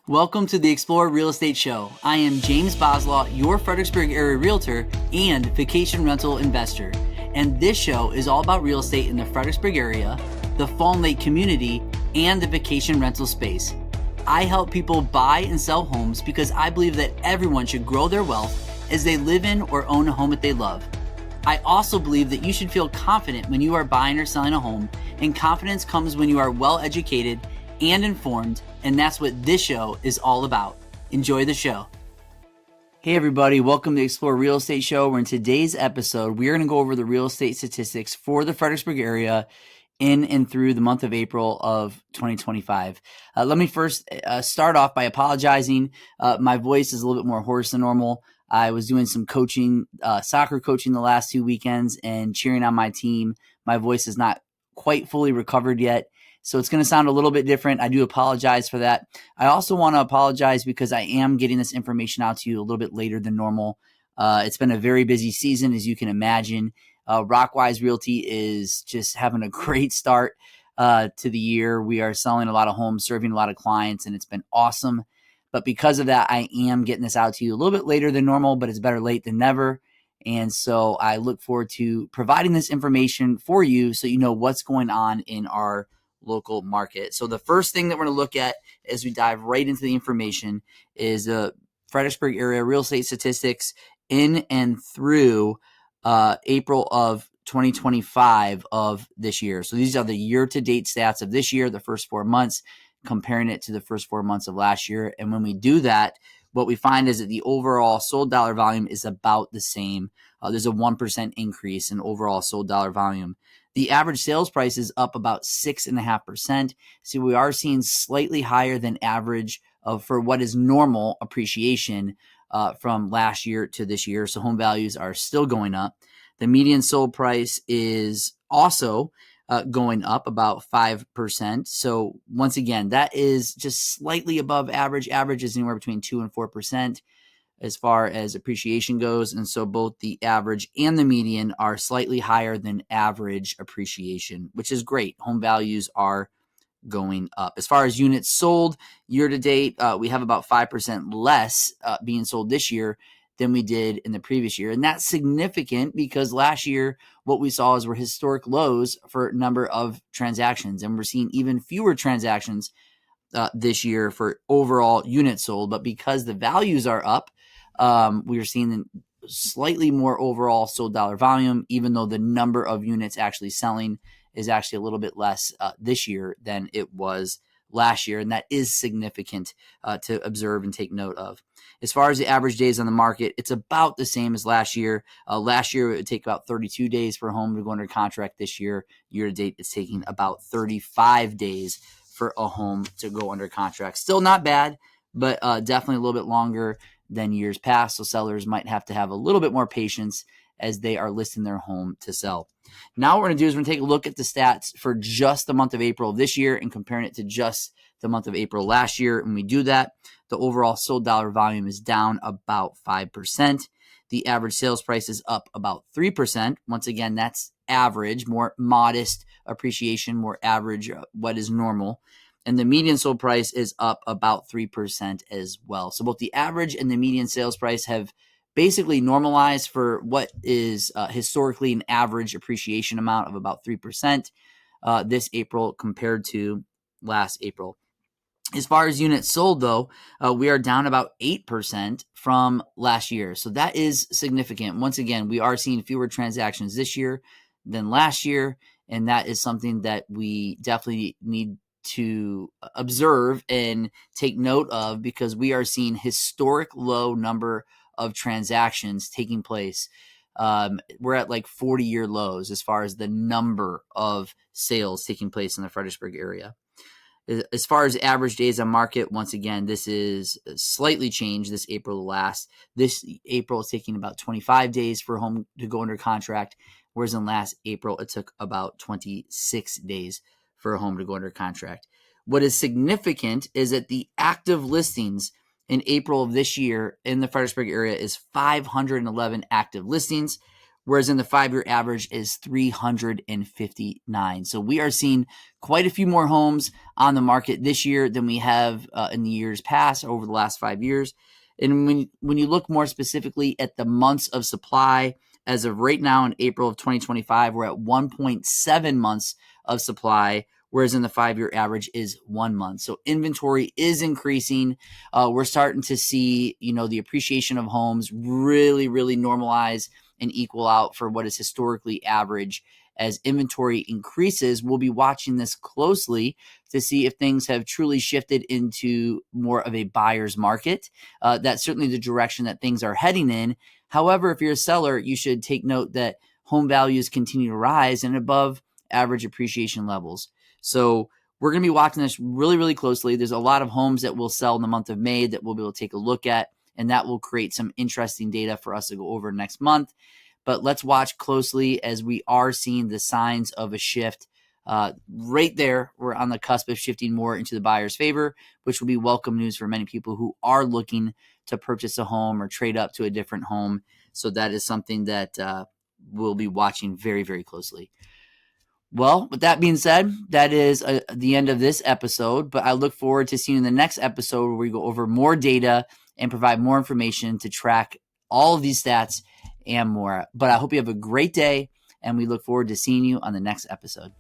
Welcome to the Explore Real Estate Show. I am James Boslaw, your Fredericksburg Area realtor and vacation rental investor. And this show is all about real estate in the Fredericksburg area, the Fawn Lake community, and the vacation rental space. I help people buy and sell homes because I believe that everyone should grow their wealth as they live in or own a home that they love. I also believe that you should feel confident when you are buying or selling a home, and confidence comes when you are well educated and informed, and that's what this show is all about. Enjoy the show. Hey everybody, welcome to the Explore Real Estate Show, where in today's episode, we're going to go over the real estate statistics for the Fredericksburg area in and through the month of April of 2025. Let me first start off by apologizing. My voice is a little bit more hoarse than normal. I was doing some coaching, soccer coaching the last 2 weekends and cheering on my team. My voice is not quite fully recovered yet, so it's going to sound a little bit different. I do apologize for that. I also want to apologize because I am getting this information out to you a little bit later than normal. It's been a very busy season, as you can imagine. Rockwise Realty is just having a great start to the year. We are selling a lot of homes, serving a lot of clients, and it's been awesome. But because of that, I am getting this out to you a little bit later than normal, but it's better late than never. And so I look forward to providing this information for you so you know what's going on in our local market. So the first thing that we're going to look at as we dive right into the information is the Fredericksburg area real estate statistics in and through April of 2025 of this year. So these are the year-to-date stats of this year, the first 4 months, comparing it to the first 4 months of last year. And when we do that, what we find is that the overall sold dollar volume is about the same. There's a 1% increase in overall sold dollar volume. The average sales price is up about 6.5%. So we are seeing slightly higher than average for what is normal appreciation from last year to this year. So home values are still going up. The median sold price is also going up about 5%. So once again, that is just slightly above average. Average is anywhere between 2 and 4% as far as appreciation goes. And so both the average and the median are slightly higher than average appreciation, which is great. Home values are going up. As far as units sold year to date, we have about 5% less being sold this year than we did in the previous year. And that's significant because last year, what we saw were historic lows for number of transactions. And we're seeing even fewer transactions this year for overall units sold. But because the values are up, we are seeing slightly more overall sold dollar volume, even though the number of units actually selling is actually a little bit less this year than it was last year. And that is significant to observe and take note of. As far as the average days on the market, it's about the same as last year. Last year, it would take about 32 days for a home to go under contract. This year, year to date, it's taking about 35 days for a home to go under contract. Still not bad, but definitely a little bit longer than years past. So sellers might have to have a little bit more patience as they are listing their home to sell. Now what we're going to do is we're going to take a look at the stats for just the month of April this year and comparing it to just the month of April last year. When we do that, the overall sold dollar volume is down about 5%. The average sales price is up about 3%. Once again, that's average, more modest appreciation, more average, what is normal. And the median sold price is up about 3% as well. So both the average and the median sales price have basically normalized for what is historically an average appreciation amount of about 3% this April compared to last April. As far as units sold, though, we are down about 8% from last year. So that is significant. Once again, we are seeing fewer transactions this year than last year, and that is something that we definitely need to observe and take note of because we are seeing historic low number of transactions taking place. We're at like 40-year lows as far as the number of sales taking place in the Fredericksburg area. As far as average days on market, once again, this is slightly changed this April to last. This April is taking about 25 days for a home to go under contract, whereas in last April, it took about 26 days for a home to go under contract. What is significant is that the active listings in April of this year in the Fredericksburg area is 511 active listings, whereas in the 5-year average is 359. So we are seeing quite a few more homes on the market this year than we have in the years past over the last 5 years. And when you look more specifically at the months of supply, as of right now in April of 2025, we're at 1.7 months of supply, whereas in the 5-year average is 1 month. So inventory is increasing. We're starting to see, the appreciation of homes really, really normalize and equal out for what is historically average. As inventory increases, we'll be watching this closely to see if things have truly shifted into more of a buyer's market. That's certainly the direction that things are heading in. However, if you're a seller, you should take note that home values continue to rise and above average appreciation levels. So we're going to be watching this really, really closely. There's a lot of homes that will sell in the month of May that we'll be able to take a look at, and that will create some interesting data for us to go over next month. But let's watch closely as we are seeing the signs of a shift right there. We're on the cusp of shifting more into the buyer's favor, which will be welcome news for many people who are looking to purchase a home or trade up to a different home. So that is something that we'll be watching very, very closely. Well, with that being said, that is the end of this episode, but I look forward to seeing you in the next episode where we go over more data and provide more information to track all of these stats and more. But I hope you have a great day, and we look forward to seeing you on the next episode.